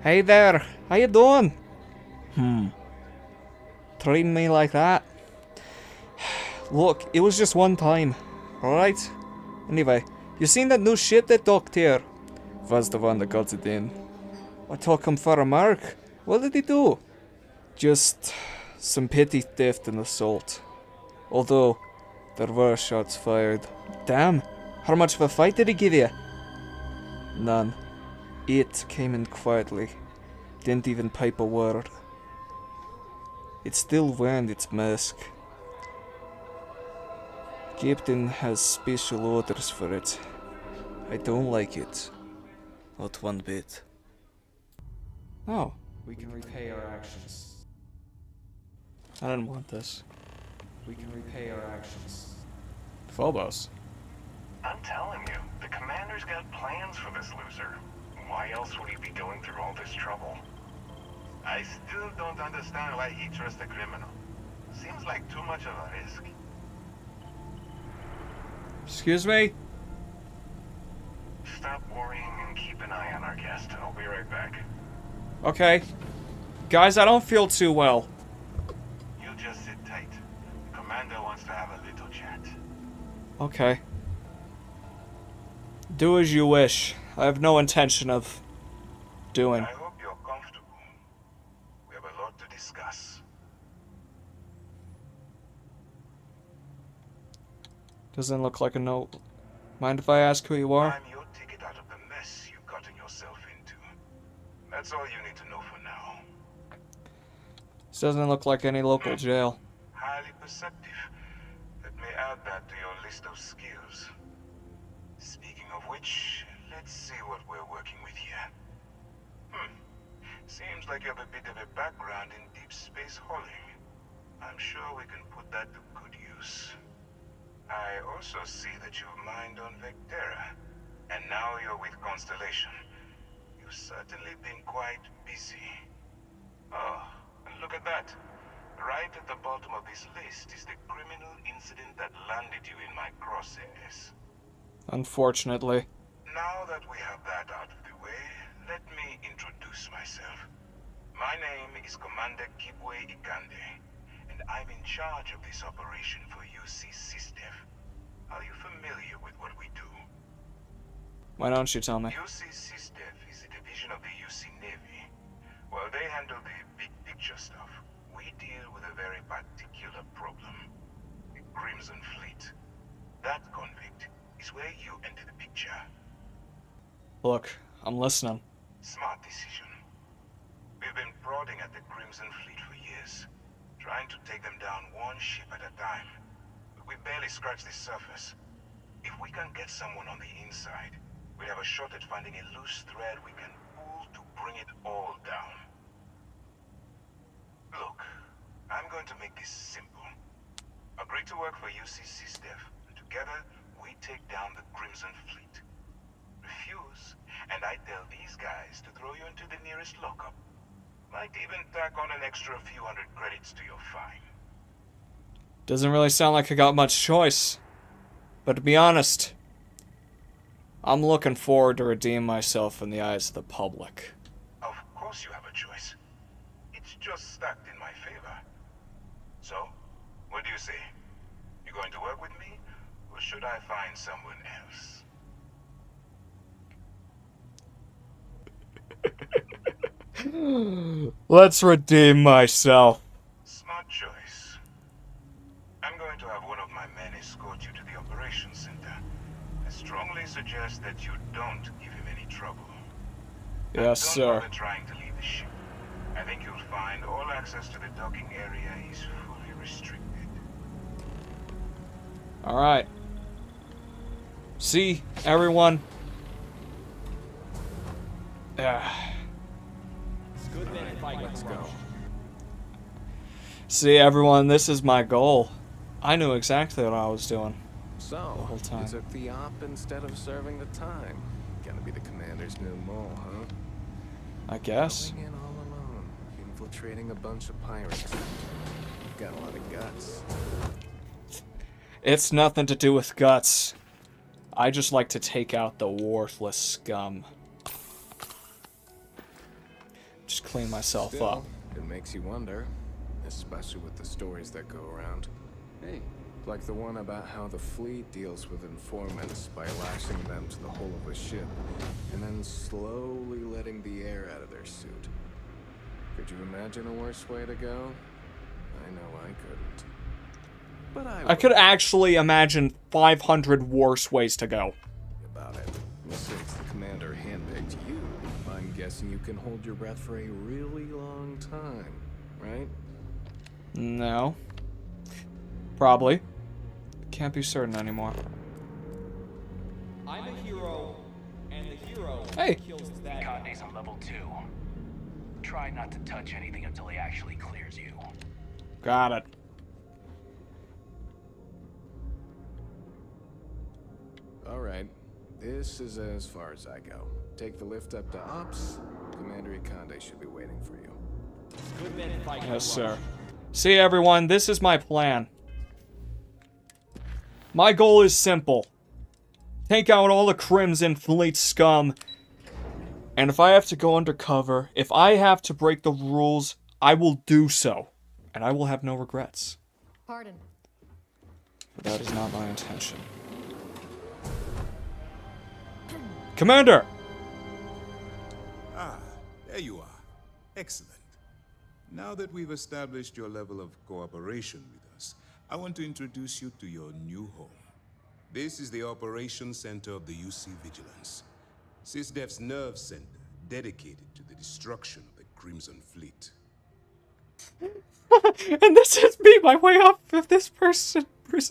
Hey there, how you doing? Treating me like that? Look, it was just one time, alright? Anyway, you seen that new ship that docked here? Was the one that got it in. I took him for a mark. What did he do? Just some petty theft and assault. Although, there were shots fired. Damn, how much of a fight did he give you? None. It came in quietly. Didn't even pipe a word. It's still wearing its mask. Captain has special orders for it. I don't like it. Not one bit. Oh, we can repay our actions. I didn't want this. We can repay our actions. Phobos. I'm telling you, the commander's got plans for this loser. Why else would he be going through all this trouble? I still don't understand why he trusts a criminal. Seems like too much of a risk. Excuse me? Stop worrying and keep an eye on our guest. I'll be right back. Okay. Guys, I don't feel too well. You just sit tight. The commander wants to have a little chat. Okay. Do as you wish. I have no intention of doing. I hope you're comfortable. We have a lot to discuss. Doesn't look like a note. Mind if I ask who you are? I'm your ticket out of the mess you've gotten yourself into. That's all you need to know for now. This doesn't look like any local jail. Highly perceptive. Let me add that to your list of skills. Speaking of which, let's see what we're working with here. Seems like you have a bit of a background in deep space hauling. I'm sure we can put that to good use. I also see that you've mined on Vectera, and now you're with Constellation. You've certainly been quite busy. Oh, and look at that. Right at the bottom of this list is the criminal incident that landed you in my crosshairs. Unfortunately. Now that we have that out of the way, let me introduce myself. My name is Commander Kibwe Ikande, and I'm in charge of this operation for UC SysDev. Are you familiar with what we do? Why don't you tell me? UC SysDev is a division of the UC Navy. While they handle the big picture stuff, we deal with a very particular problem. The Crimson Fleet. That convict is where you enter the picture. Look, I'm listening. Smart decision. We've been prodding at the Crimson Fleet for years, trying to take them down one ship at a time. But we barely scratched the surface. If we can get someone on the inside, we have a shot at finding a loose thread we can pull to bring it all down. Look, I'm going to make this simple. Agree to work for UC SysDev, and together we take down the Crimson Fleet. Refuse, and I tell these guys to throw you into the nearest lockup. Might even tack on an extra few hundred credits to your fine. Doesn't really sound like I got much choice. But to be honest, I'm looking forward to redeem myself in the eyes of the public. Of course you have a choice. It's just stacked in my favor. So, what do you say? You going to work with me, or should I find someone else? Let's redeem myself. Smart choice. I'm going to have one of my men escort you to the operations center. I strongly suggest that you don't give him any trouble. Yes, Don't sir. bother trying to leave the ship. I think you'll find all access to the docking area is fully restricted. Alright. See, everyone. Let's go. See, everyone, this is my goal. I knew exactly what I was doing. So, whole time. you took the op instead of serving the time. Gonna be the commander's new mole, huh? I guess. Going in all alone, infiltrating a bunch of pirates. You've got a lot of guts. It's nothing to do with guts. I just like to take out the worthless scum. Just clean myself Still, up. it makes you wonder, especially with the stories that go around. Hey, like the one about how the fleet deals with informants by lashing them to the hull of a ship and then slowly letting the air out of their suit. Could you imagine a worse way to go? I know I couldn't. But I could would. actually imagine 500 worse ways to go. About it. Since the commander handpicked you, I'm guessing you can hold your breath for a really long time, right? No. Probably. Can't be certain anymore. I'm a hero, and the hero kills that guy. Conde's on level 2. Try not to touch anything until he actually clears you. Got it. Alright. This is as far as I go. Take the lift up to Ops. Commander Conde should be waiting for you. Good men fight. Yes, sir. See, everyone, this is my plan. My goal is simple. Take out all the Crimson Fleet scum. And if I have to go undercover, if I have to break the rules, I will do so. And I will have no regrets. Pardon. But that is not my intention. Commander! Ah, there you are. Excellent. Now that we've established your level of cooperation with us, I want to introduce you to your new home. This is the Operations Center of the UC Vigilance. SysDef's nerve center, dedicated to the destruction of the Crimson Fleet. And this is me, my way off of this prison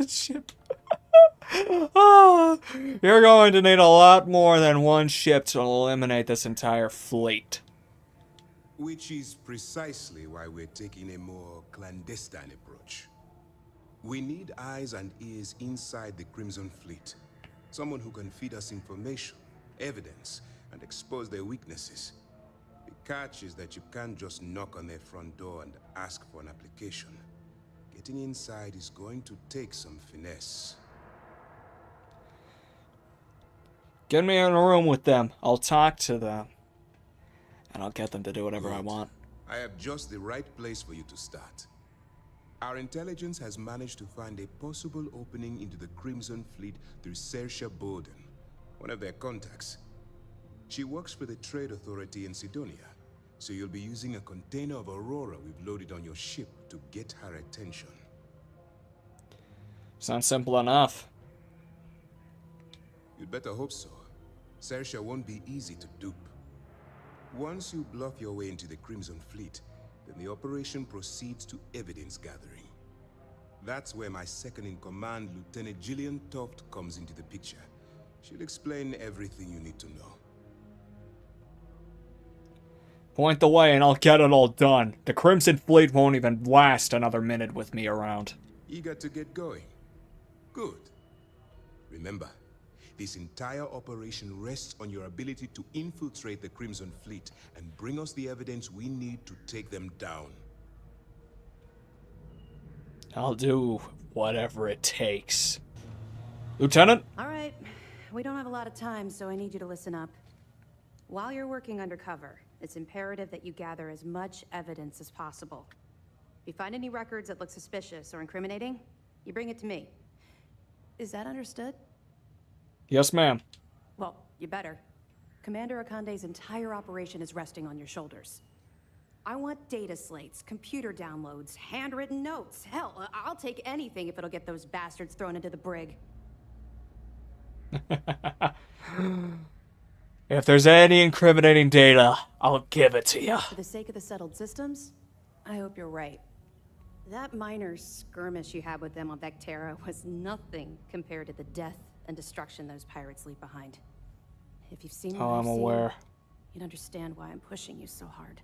ship. Oh, you're going to need a lot more than one ship to eliminate this entire fleet. Which is precisely why we're taking a more clandestine approach. We need eyes and ears inside the Crimson Fleet. Someone who can feed us information, evidence, and expose their weaknesses. The catch is that you can't just knock on their front door and ask for an application. Getting inside is going to take some finesse. Get me in a room with them. I'll talk to them. And I'll get them to do whatever I Good. want. I have just the right place for you to start. Our intelligence has managed to find a possible opening into the Crimson Fleet through Saoirse Bowden, one of their contacts. She works for the Trade Authority in Sidonia, so you'll be using a container of Aurora we've loaded on your ship to get her attention. Sounds simple enough. You'd better hope so. Saoirse won't be easy to dupe. Once you bluff your way into the Crimson Fleet, then the operation proceeds to evidence gathering. That's where my second-in-command, Lieutenant Gillian Toft, comes into the picture. She'll explain everything you need to know. Point the way and I'll get it all done. The Crimson Fleet won't even last another minute with me around. Eager to get going? Good. Remember, this entire operation rests on your ability to infiltrate the Crimson Fleet and bring us the evidence we need to take them down. I'll do whatever it takes. Lieutenant? All right. We don't have a lot of time, so I need you to listen up. While you're working undercover, it's imperative that you gather as much evidence as possible. If you find any records that look suspicious or incriminating, you bring it to me. Is that understood? Yes, ma'am. Well, you better. Commander Akande's entire operation is resting on your shoulders. I want data slates, computer downloads, handwritten notes. Hell, I'll take anything if it'll get those bastards thrown into the brig. If there's any incriminating data, I'll give it to you. For the sake of the settled systems, I hope you're right. That minor skirmish you had with them on Vectera was nothing compared to the death and destruction those pirates leave behind. If you've seen what Oh, I've I'm seen, aware. you'd understand why I'm pushing you so hard.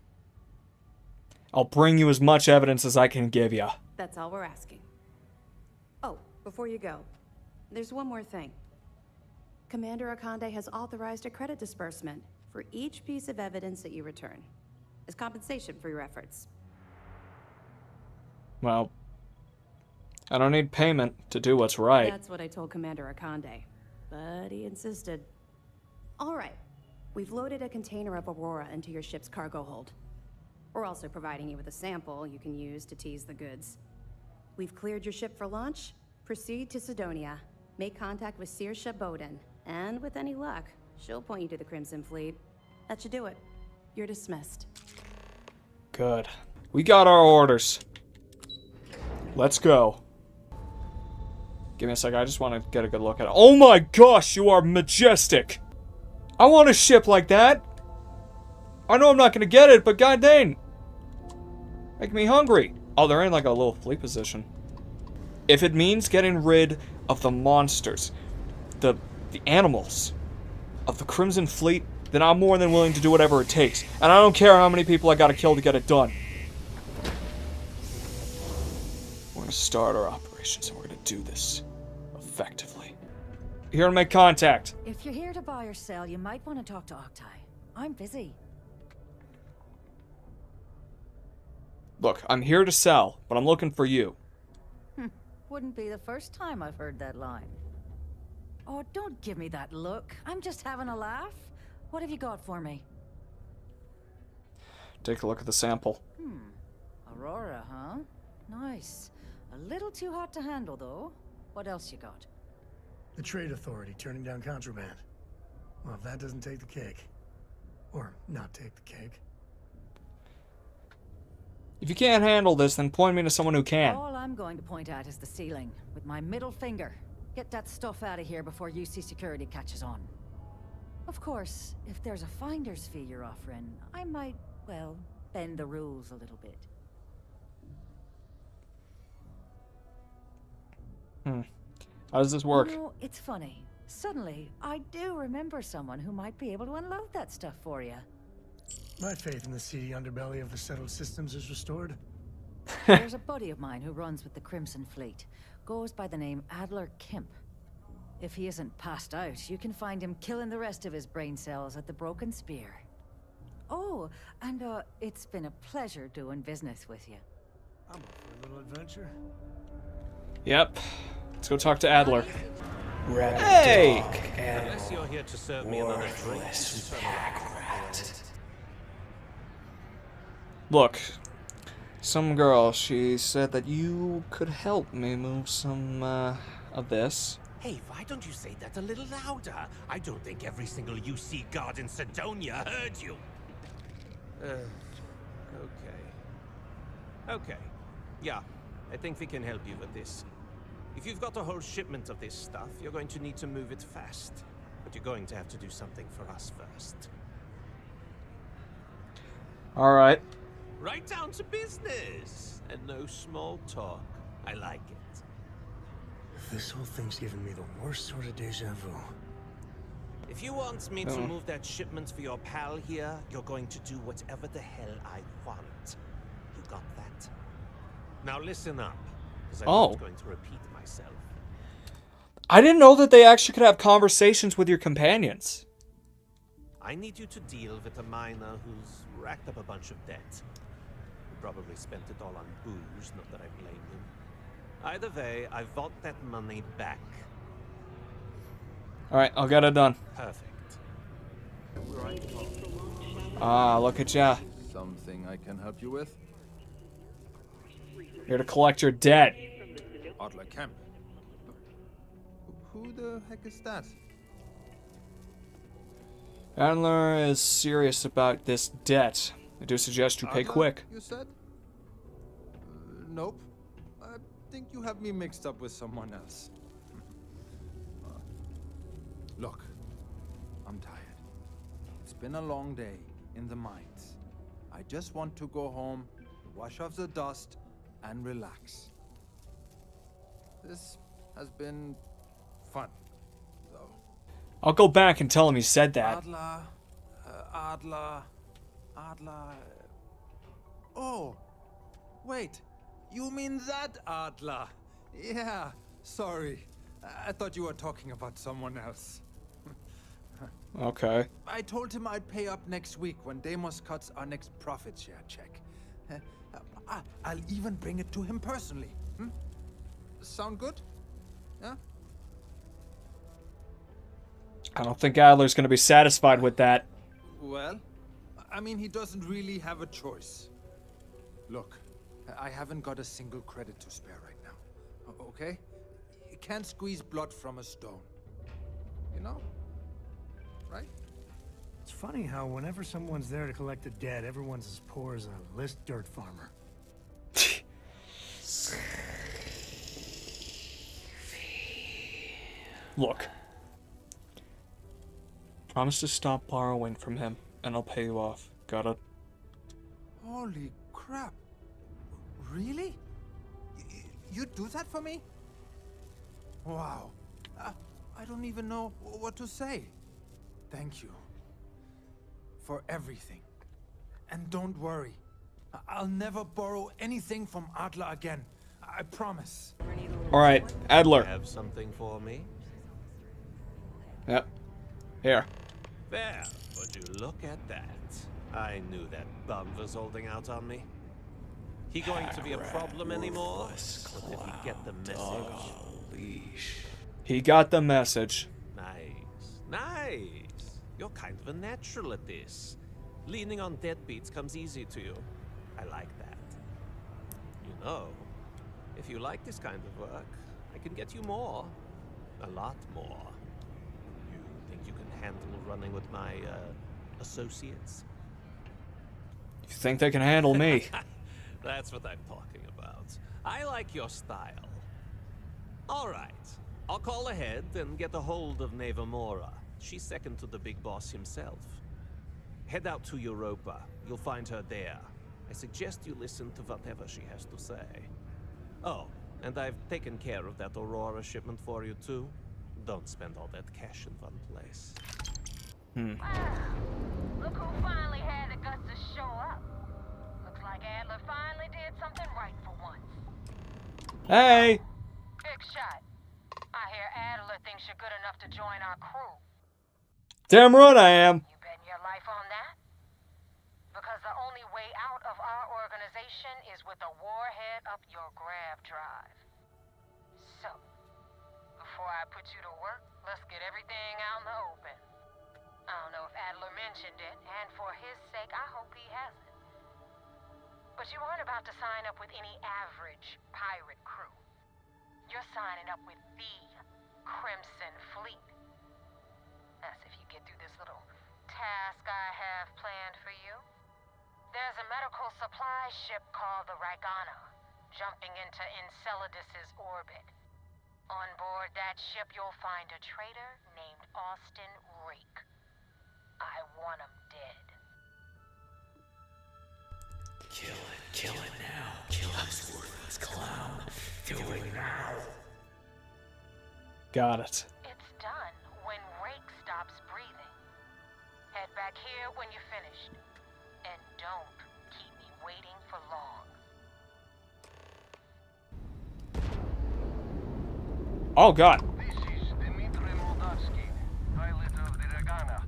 I'll bring you as much evidence as I can give you. That's all we're asking. Oh, before you go, there's one more thing. Commander Akande has authorized a credit disbursement for each piece of evidence that you return, as compensation for your efforts. Well, I don't need payment to do what's right. That's what I told Commander Akande, but he insisted. All right, we've loaded a container of Aurora into your ship's cargo hold. We're also providing you with a sample you can use to tease the goods. We've cleared your ship for launch. Proceed to Sidonia. Make contact with Saoirse Bowden. And with any luck, she'll point you to the Crimson Fleet. That should do it. You're dismissed. Good. We got our orders. Let's go. Give me a sec, I just want to get a good look at it. Oh my gosh, you are majestic! I want a ship like that! I know I'm not gonna get it, but god dang! Make me hungry. Oh, they're in like a little fleet position. If it means getting rid of the monsters, the animals of the Crimson Fleet, then I'm more than willing to do whatever it takes. And I don't care how many people I gotta kill to get it done. We're gonna start our operations and we're gonna do this effectively. Here to make contact. If you're here to buy or sell, you might want to talk to Octai. I'm busy. Look, I'm here to sell, but I'm looking for you. Wouldn't be the first time I've heard that line. Oh, don't give me that look. I'm just having a laugh. What have you got for me? Take a look at the sample. Aurora, huh? Nice. A little too hot to handle, though. What else you got? The Trade Authority turning down contraband. Well, if that doesn't take the cake. Or not take the cake. If you can't handle this, then point me to someone who can. All I'm going to point at is the ceiling, with my middle finger. Get that stuff out of here before UC security catches on. Of course, if there's a finder's fee you're offering, I might, well, bend the rules a little bit. How does this work? You know, it's funny. Suddenly, I do remember someone who might be able to unload that stuff for you. My faith in the seedy underbelly of the settled systems is restored. There's a buddy of mine who runs with the Crimson Fleet. Goes by the name Adler Kemp. If he isn't passed out, you can find him killing the rest of his brain cells at the Broken Spear. Oh, and it's been a pleasure doing business with you. I'm up for a little adventure. Yep. Let's go talk to Adler. Hey! Unless you're here to serve me another drink. Look, some girl, she said that you could help me move some, of this. Hey, why don't you say that a little louder? I don't think every single UC guard in Sidonia heard you. Okay. Yeah, I think we can help you with this. If you've got a whole shipment of this stuff, you're going to need to move it fast. But you're going to have to do something for us first. Alright. Right down to business! And no small talk. I like it. This whole thing's giving me the worst sort of deja vu. If you want me to move that shipment for your pal here, you're going to do whatever the hell I want. You got that? Now listen up, because I'm not going to repeat myself. I didn't know that they actually could have conversations with your companions. I need you to deal with a miner who's racked up a bunch of debt. He probably spent it all on booze, not that I blame him. Either way, I want that money back. Alright, I'll get it done. Perfect. Ah, look at ya. Something I can help you with? Here to collect your debt. Adler Kemp. Who the heck is that? Adler is serious about this debt. I do suggest you pay Adler, quick. You said? Nope. I think you have me mixed up with someone else. Look, I'm tired. It's been a long day in the mines. I just want to go home, wash off the dust, and relax. This has been fun, though. I'll go back and tell him he said that. Adler. Oh, wait. You mean that Adler? Yeah, sorry. I thought you were talking about someone else. Okay. I told him I'd pay up next week when Deimos cuts our next profit share check. I'll even bring it to him personally. Sound good? Yeah? I don't think Adler's gonna be satisfied with that. Well, I mean, he doesn't really have a choice. Look, I haven't got a single credit to spare right now. Okay? You can't squeeze blood from a stone. You know? Right? It's funny how whenever someone's there to collect the dead, everyone's as poor as a list dirt farmer. Look. Promise to stop borrowing from him, and I'll pay you off. Got it? Holy crap. Really? You'd do that for me? Wow. I don't even know what to say. Thank you. For everything. And don't worry. I'll never borrow anything from Adler again. I promise. Alright, Adler. Have something for me? Yep. Here. There, would you look at that? I knew that bum was holding out on me. He going to be a problem anymore? Or did he get the message? He got the message. Nice, nice. You're kind of a natural at this. Leaning on deadbeats comes easy to you. I like that. You know, if you like this kind of work, I can get you more. A lot more. You think you can handle running with my, associates? You think they can handle me? That's what I'm talking about. I like your style. Alright. I'll call ahead and get a hold of Nevamora. She's second to the big boss himself. Head out to Europa. You'll find her there. I suggest you listen to whatever she has to say. Oh, and I've taken care of that Aurora shipment for you too. Don't spend all that cash in one place. Look who finally had the guts to show up. Looks like Adler finally did something right for once. Hey! Big shot. I hear Adler thinks you're good enough to join our crew. Damn right I am. You betting your life on that? Because the only way out of our organization is with a warhead up your grab drive. So, before I put you to work, let's get everything out in the open. I don't know if Adler mentioned it, and for his sake, I hope he hasn't. But you aren't about to sign up with any average pirate crew. You're signing up with the Crimson Fleet. That's if you get through this little task I have planned for you. There's a medical supply ship called the Ragana, jumping into Enceladus's orbit. On board that ship, you'll find a traitor named Austin Rake. I want him dead. Kill it now. Kill this worthless clown. Do it now. Got it. It's done when Rake stops breathing. Head back here when you're finished. And don't keep me waiting for long. Oh god. This is Dmitry Moldavsky, pilot of the Ragana.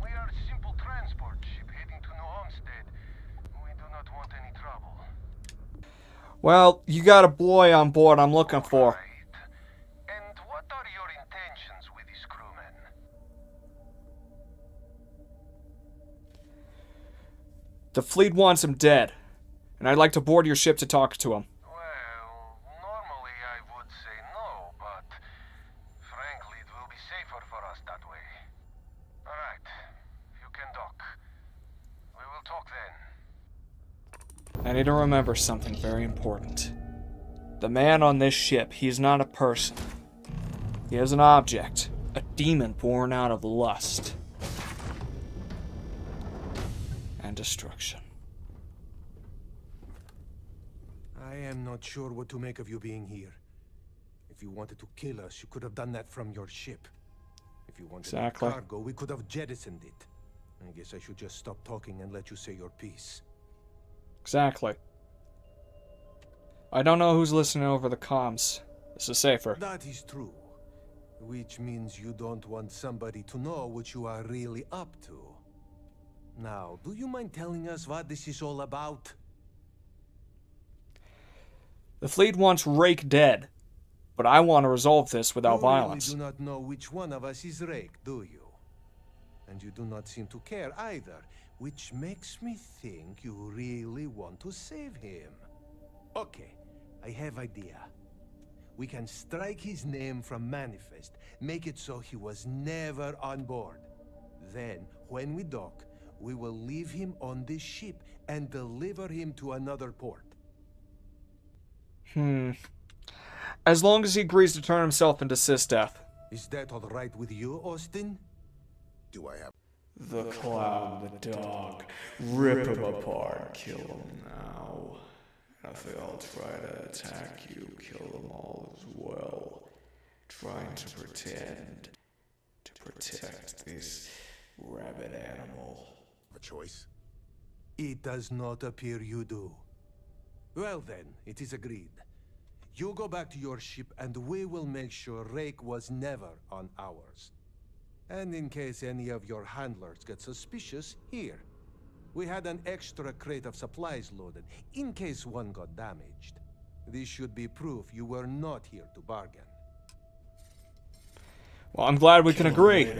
We are a simple transport ship heading to New Homestead. We do not want any trouble. Well, you got a boy on board I'm looking for. Right. And what are your intentions with this crewman? The fleet wants him dead, and I'd like to board your ship to talk to him. Well, normally I would say no, but frankly it will be safer for us that way. Alright, you can dock. We will talk then. I need to remember something very important. The man on this ship, he's not a person. He is an object, a demon born out of lust and destruction. I am not sure what to make of you being here. If you wanted to kill us, you could have done that from your ship. If you wanted Exactly. cargo, we could have jettisoned it. I guess I should just stop talking and let you say your piece. Exactly. I don't know who's listening over the comms. This is safer. That is true. Which means you don't want somebody to know what you are really up to. Now, do you mind telling us what this is all about? The fleet wants Rake dead, but I want to resolve this without violence. You really do not know which one of us is Rake, do you? And you do not seem to care either, which makes me think you really want to save him. Okay, I have idea. We can strike his name from Manifest, make it so he was never on board. Then, when we dock, we will leave him on this ship and deliver him to another port. As long as he agrees to turn himself into Sysdeath. Is that all right with you, Austin? Do I have... The Clown, the dog. Rip him apart. Kill him now. And if they all try to attack you, kill them all as well. Trying to pretend to protect this rabid animal. A choice? It does not appear you do. Well then, it is agreed. You go back to your ship and we will make sure Rake was never on ours. And in case any of your handlers get suspicious, here. We had an extra crate of supplies loaded, in case one got damaged. This should be proof you were not here to bargain. Well, I'm glad we can agree.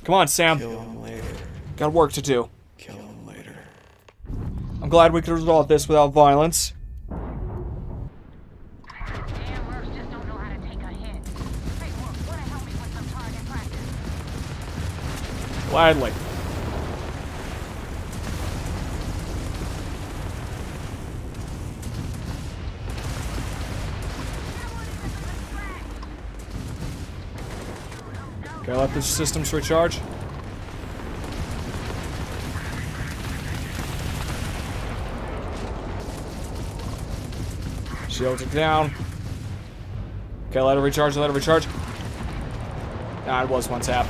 Come on, Sam. Kill him later. Got work to do. Kill him later. I'm glad we could resolve this without violence. Damn mercs just don't know how to take a hit. Hey, wanna help me with some target practice? Gladly. Okay, let the systems recharge. Shields are down. Okay, let it recharge, let it recharge. Nah, it was one tap.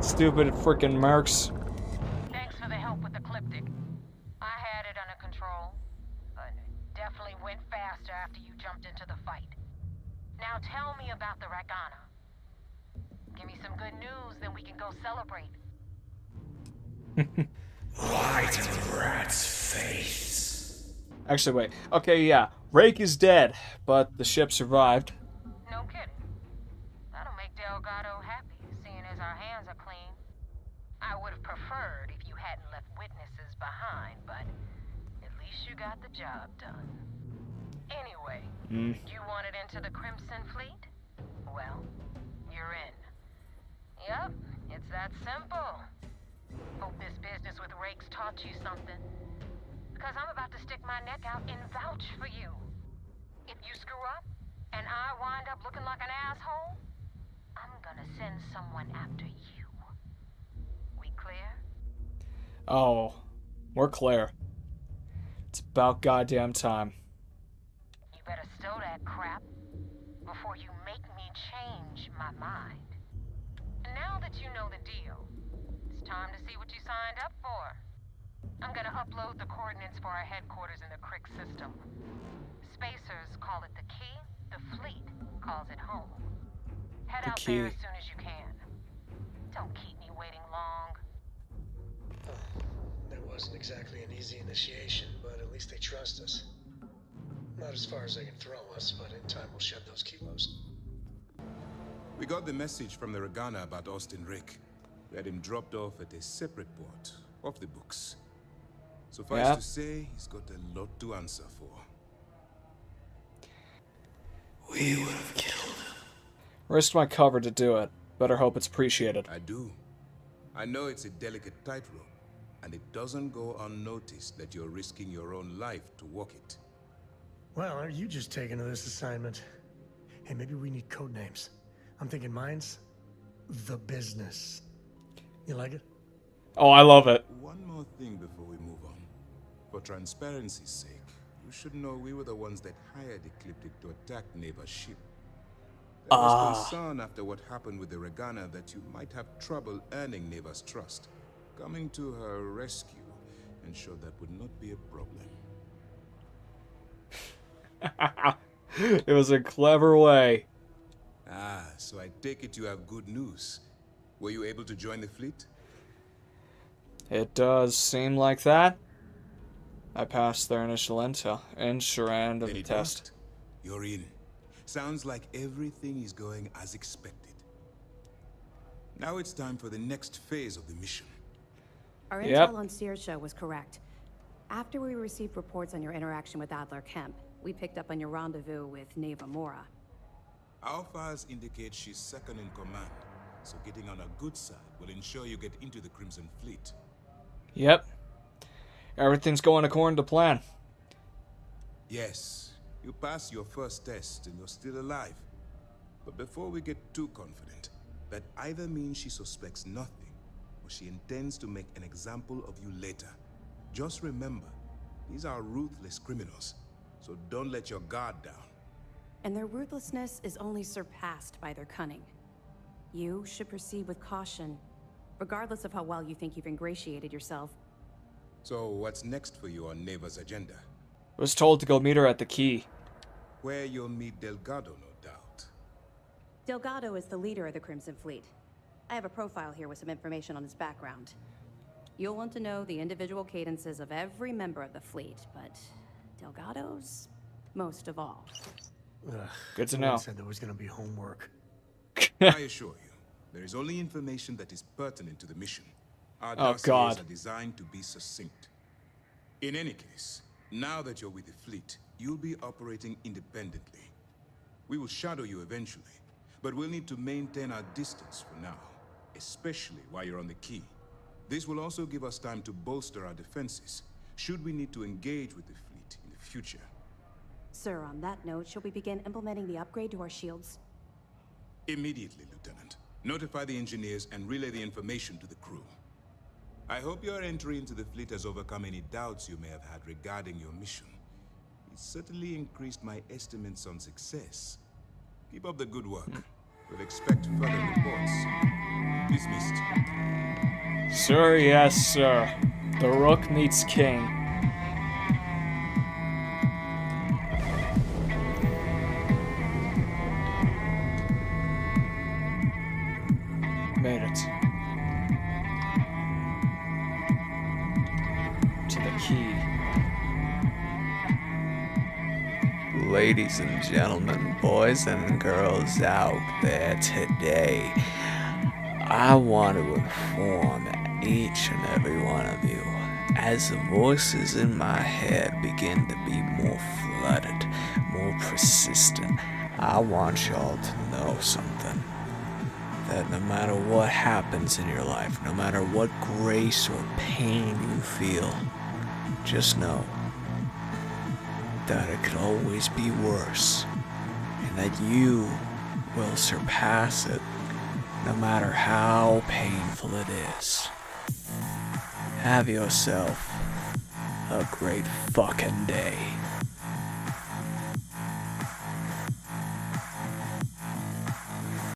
Stupid freaking mercs. Thanks for the help with the Ecliptic. I had it under control, but it definitely went faster after you jumped into the fight. Now tell me about the Ragana. Give me some good news, then we can go celebrate. Light in the rat's face. Actually, wait. Okay, yeah. Rake is dead, but the ship survived. No kidding. That'll make Delgado happy, seeing as our hands are clean. I would have preferred if you hadn't left witnesses behind, but at least you got the job done. Anyway, you wanted into the Crimson Fleet? Well, you're in. Yep, it's that simple. Hope this business with Rake's taught you something. Because I'm about to stick my neck out and vouch for you. If you screw up, and I wind up looking like an asshole, I'm gonna send someone after you. We clear? Oh, we're clear. It's about goddamn time. You better stow that crap before you make me change my mind. And now that you know the deal, it's time to see what you signed up for. I'm gonna upload the coordinates for our headquarters in the Crick system. Spacers call it the key, the fleet calls it home. Head out there as soon as you can. Don't keep me waiting long. That wasn't exactly an easy initiation, but at least they trust us. Not as far as they can throw us, but in time we'll shed those kilos. We got the message from the Ragana about Austin Rick. We had him dropped off at a separate port, off the books. Suffice to say, he's got a lot to answer for. We would have killed him. Risked my cover to do it. Better hope it's appreciated. I do. I know it's a delicate tightrope, and it doesn't go unnoticed that you're risking your own life to walk it. Well, are you just taking to this assignment? Hey, maybe we need code names. I'm thinking mine's The Business. You like it? Oh, I love it. One more thing before we move on. For transparency's sake, you should know we were the ones that hired Ecliptic to attack Neva's ship. There was concern after what happened with the Ragana that you might have trouble earning Neva's trust. Coming to her rescue ensured that would not be a problem. It was a clever way. Ah, so I take it you have good news. Were you able to join the fleet? It does seem like that. I passed their initial intel and round of Then the it test. worked. You're in. Sounds like everything is going as expected. Now it's time for the next phase of the mission. Our Yep. intel on Searsha was correct. After we received reports on your interaction with Adler Kemp, we picked up on your rendezvous with Neva Mora. Our files indicate she's second in command, so getting on a good side will ensure you get into the Crimson Fleet. Yep. Everything's going according to plan. Yes, you passed your first test and you're still alive. But before we get too confident, that either means she suspects nothing, or she intends to make an example of you later. Just remember, these are ruthless criminals, so don't let your guard down. And their ruthlessness is only surpassed by their cunning. You should proceed with caution, regardless of how well you think you've ingratiated yourself. So what's next for you on Neva's agenda? Was told to go meet her at the key. Where you'll meet Delgado, no doubt. Delgado is the leader of the Crimson Fleet. I have a profile here with some information on his background. You'll want to know the individual cadences of every member of the fleet, but Delgado's most of all. Ugh, Good to someone know. said there was gonna be homework. I assure you, there is only information that is pertinent to the mission. Our Oh, dossiers God. are designed to be succinct. In any case, now that you're with the fleet, you'll be operating independently. We will shadow you eventually, but we'll need to maintain our distance for now, especially while you're on the key. This will also give us time to bolster our defenses, should we need to engage with the fleet in the future. Sir, on that note, shall we begin implementing the upgrade to our shields? Immediately, Lieutenant. Notify the engineers and relay the information to the crew. I hope your entry into the fleet has overcome any doubts you may have had regarding your mission. It certainly increased my estimates on success. Keep up the good work. We'll expect further reports. Dismissed. Sir, yes, sir. The Rook meets King. Made it. To the key. Ladies and gentlemen, boys and girls out there today, I want to inform each and every one of you, as the voices in my head begin to be more flooded, more persistent, I want y'all to know something. That no matter what happens in your life, no matter what grace or pain you feel, just know that it could always be worse, and that you will surpass it, no matter how painful it is. Have yourself a great fucking day.